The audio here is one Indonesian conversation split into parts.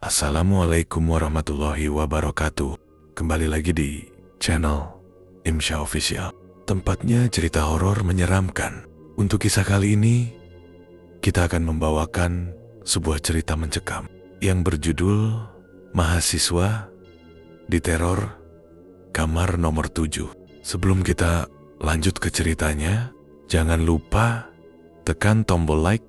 Assalamualaikum warahmatullahi wabarakatuh. Kembali lagi di channel Imsya Official. Tempatnya cerita horor menyeramkan. Untuk kisah kali ini, kita akan membawakan sebuah cerita mencekam yang berjudul Mahasiswa Diteror Kamar Nomor 7. Sebelum kita lanjut ke ceritanya, jangan lupa tekan tombol like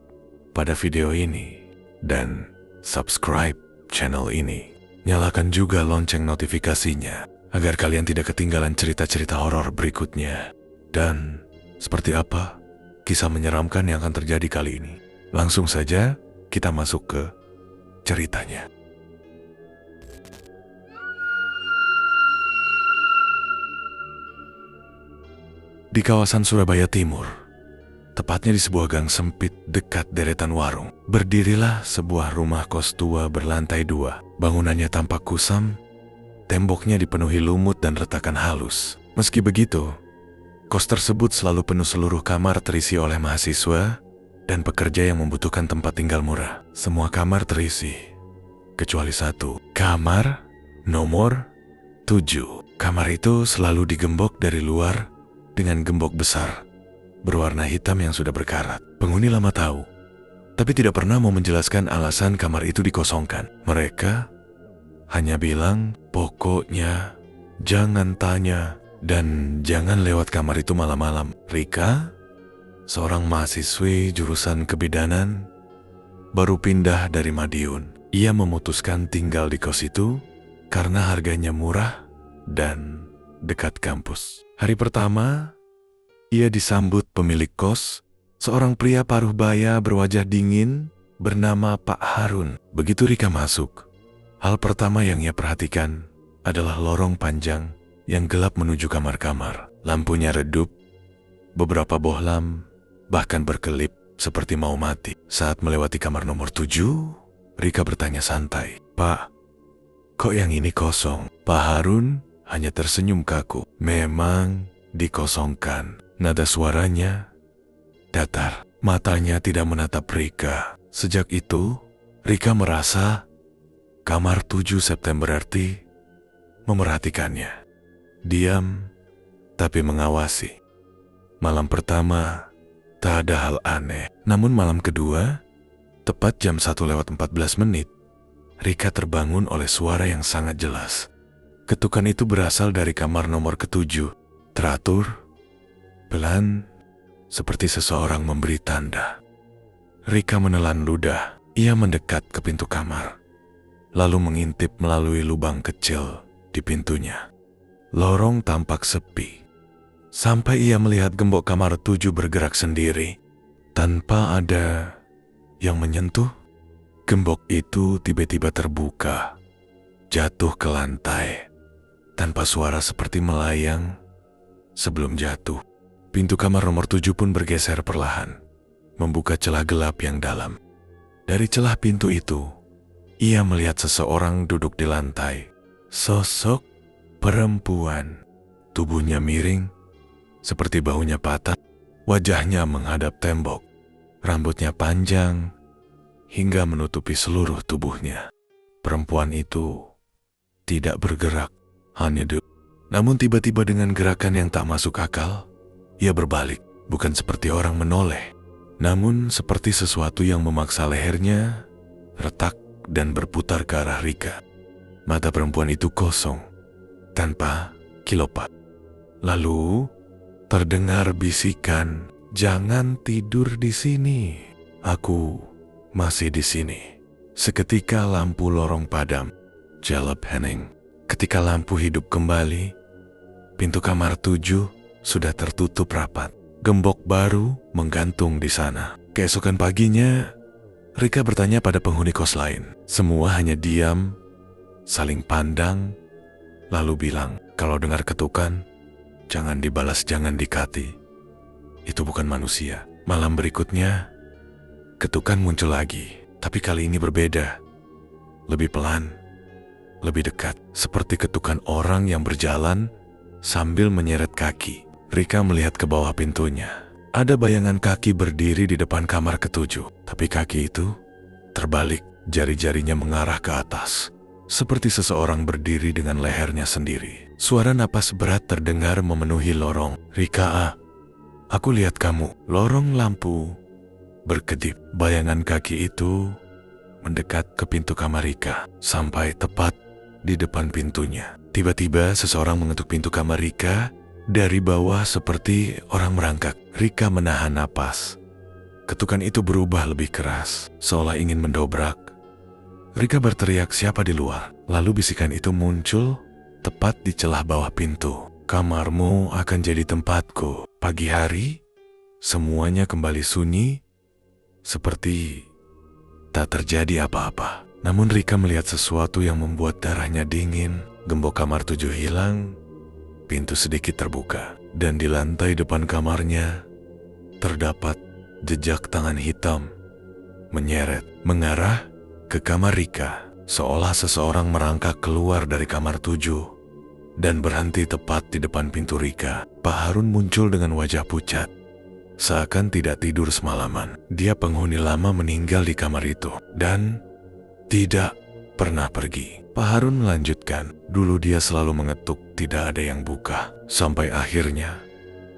pada video ini dan subscribe channel ini. Nyalakan juga lonceng notifikasinya agar kalian tidak ketinggalan cerita-cerita horor berikutnya. Dan seperti apa kisah menyeramkan yang akan terjadi kali ini? Langsung saja kita masuk ke ceritanya. Di kawasan Surabaya Timur, tepatnya di sebuah gang sempit dekat deretan warung, berdirilah sebuah rumah kos tua berlantai 2. Bangunannya tampak kusam, temboknya dipenuhi lumut dan retakan halus. Meski begitu, kos tersebut selalu penuh, seluruh kamar terisi oleh mahasiswa dan pekerja yang membutuhkan tempat tinggal murah. Semua kamar terisi, kecuali satu, kamar nomor 7. Kamar itu selalu digembok dari luar dengan gembok besar berwarna hitam yang sudah berkarat. Penghuni lama tahu, tapi tidak pernah mau menjelaskan alasan kamar itu dikosongkan. Mereka hanya bilang, pokoknya jangan tanya dan jangan lewat kamar itu malam-malam. Rika, seorang mahasiswi jurusan kebidanan, baru pindah dari Madiun. Ia memutuskan tinggal di kos itu karena harganya murah dan dekat kampus. Hari pertama, ia disambut pemilik kos, seorang pria paruh baya berwajah dingin bernama Pak Harun. Begitu Rika masuk, hal pertama yang ia perhatikan adalah lorong panjang yang gelap menuju kamar-kamar. Lampunya redup, beberapa bohlam bahkan berkelip seperti mau mati. Saat melewati kamar nomor 7, Rika bertanya santai, "Pak, kok yang ini kosong?" Pak Harun hanya tersenyum kaku. "Memang dikosongkan." Nada suaranya datar, matanya tidak menatap Rika. Sejak itu, Rika merasa kamar 7 September berarti memerhatikannya. Diam, tapi mengawasi. Malam pertama, tak ada hal aneh. Namun malam kedua, tepat jam 1:14, Rika terbangun oleh suara yang sangat jelas. Ketukan itu berasal dari kamar nomor ke-7. Teratur, pelan, seperti seseorang memberi tanda. Rika menelan ludah. Ia mendekat ke pintu kamar, lalu mengintip melalui lubang kecil di pintunya. Lorong tampak sepi, sampai ia melihat gembok kamar 7 bergerak sendiri, tanpa ada yang menyentuh. Gembok itu tiba-tiba terbuka, jatuh ke lantai, tanpa suara seperti melayang sebelum jatuh. Pintu kamar nomor 7 pun bergeser perlahan, membuka celah gelap yang dalam. Dari celah pintu itu, ia melihat seseorang duduk di lantai. Sosok perempuan, tubuhnya miring, seperti bahunya patah, wajahnya menghadap tembok, rambutnya panjang hingga menutupi seluruh tubuhnya. Perempuan itu tidak bergerak, hanya duduk. Namun tiba-tiba dengan gerakan yang tak masuk akal, ia berbalik, bukan seperti orang menoleh, namun seperti sesuatu yang memaksa lehernya retak dan berputar ke arah Rika. Mata perempuan itu kosong, tanpa kilopat. Lalu terdengar bisikan, "Jangan tidur di sini. Aku masih di sini." Seketika lampu lorong padam, jalap hening. Ketika lampu hidup kembali, pintu kamar 7 sudah tertutup rapat. Gembok baru menggantung di sana. Keesokan paginya, Rika bertanya pada penghuni kos lain. Semua hanya diam, saling pandang, lalu bilang, "Kalau dengar ketukan, jangan dibalas, jangan dikati. Itu bukan manusia." Malam berikutnya, ketukan muncul lagi, tapi kali ini berbeda. Lebih pelan, lebih dekat, seperti ketukan orang yang berjalan sambil menyeret kaki. Rika melihat ke bawah pintunya. Ada bayangan kaki berdiri di depan kamar ke-7, tapi kaki itu terbalik. Jari-jarinya mengarah ke atas, seperti seseorang berdiri dengan lehernya sendiri. Suara napas berat terdengar memenuhi lorong. "Rika, aku lihat kamu." Lorong lampu berkedip. Bayangan kaki itu mendekat ke pintu kamar Rika, sampai tepat di depan pintunya. Tiba-tiba seseorang mengetuk pintu kamar Rika dari bawah seperti orang merangkak. Rika menahan napas. Ketukan itu berubah lebih keras, seolah ingin mendobrak. Rika berteriak, "Siapa di luar?" Lalu bisikan itu muncul tepat di celah bawah pintu. "Kamarmu akan jadi tempatku." Pagi hari, semuanya kembali sunyi, seperti tak terjadi apa-apa. Namun Rika melihat sesuatu yang membuat darahnya dingin. Gembok kamar 7 hilang, pintu sedikit terbuka, dan di lantai depan kamarnya terdapat jejak tangan hitam menyeret mengarah ke kamar Rika, seolah seseorang merangkak keluar dari kamar 7 dan berhenti tepat di depan pintu Rika. Pak Harun muncul dengan wajah pucat, seakan tidak tidur semalaman. Dia penghuni lama meninggal di kamar itu dan tidak pernah pergi. Pak Harun melanjutkan, "Dulu dia selalu mengetuk, tidak ada yang buka. Sampai akhirnya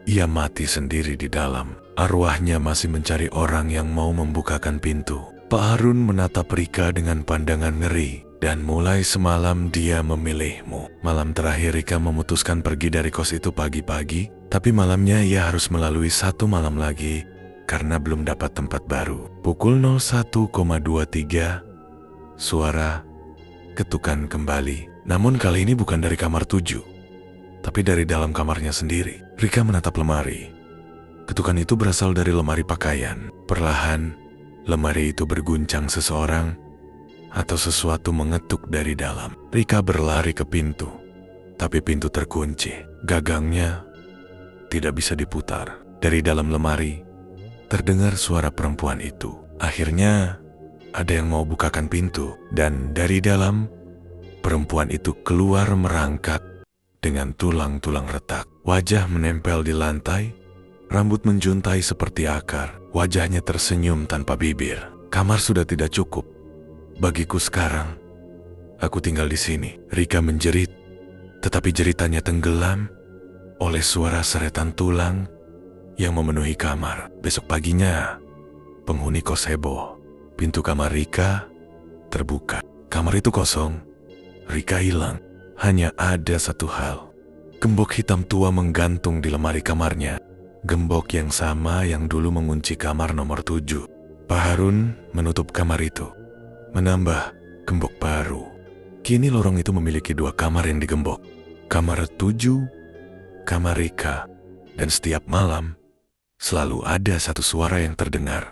ia mati sendiri di dalam. Arwahnya masih mencari orang yang mau membukakan pintu." Pak Harun menatap Rika dengan pandangan ngeri. "Dan mulai semalam dia memilihmu." Malam terakhir Rika memutuskan pergi dari kos itu pagi-pagi, tapi malamnya ia harus melalui 1 malam lagi karena belum dapat tempat baru. Pukul 01,23, suara ketukan kembali. Namun kali ini bukan dari kamar 7, tapi dari dalam kamarnya sendiri. Rika menatap lemari. Ketukan itu berasal dari lemari pakaian. Perlahan, lemari itu berguncang. Seseorang atau sesuatu mengetuk dari dalam. Rika berlari ke pintu, tapi pintu terkunci. Gagangnya tidak bisa diputar. Dari dalam lemari terdengar suara perempuan itu. Akhirnya ada yang mau bukakan pintu, dan dari dalam perempuan itu keluar merangkak dengan tulang-tulang retak. Wajah menempel di lantai, rambut menjuntai seperti akar. Wajahnya tersenyum tanpa bibir. "Kamar sudah tidak cukup bagiku sekarang. Aku tinggal di sini." Rika menjerit, tetapi jeritannya tenggelam oleh suara seretan tulang yang memenuhi kamar. Besok paginya, penghuni kos heboh. Pintu kamar Rika terbuka. Kamar itu kosong. Rika hilang. Hanya ada satu hal. Gembok hitam tua menggantung di lemari kamarnya. Gembok yang sama yang dulu mengunci kamar nomor 7. Pak Harun menutup kamar itu, menambah gembok baru. Kini lorong itu memiliki 2 kamar yang digembok. Kamar 7, kamar Rika. Dan setiap malam, selalu ada satu suara yang terdengar.